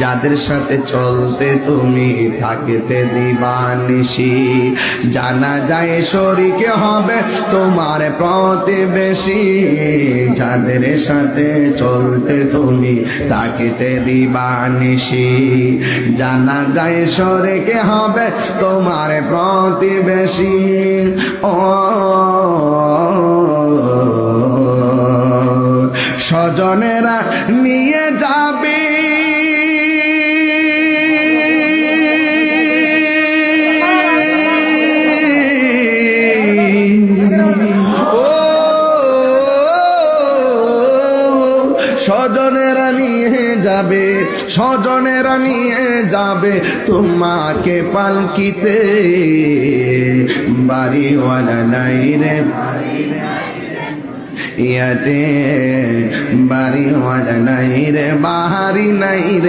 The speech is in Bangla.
যাদের সাথে চলতে তুমি থাকতে দিবানিশি, জানা যায় শরীক হবে তোমার প্রতিবেশী, যাদের সাথে চলতে তুমি থাকতে দিবানিশি, জানা যায় শরীক হবে তোমার প্রতিবেশী। ও স্বজনেরা নিয়ে যাবে স্বজনেরা নিয়ে যাবে, স্বজনেরা নিয়ে যাবে তোমাকে পালকিতে, বাড়িওয়ালা নাই রে ইয়াতে, বাড়িওয়ালা নাই রে, বাহারি নাই রে।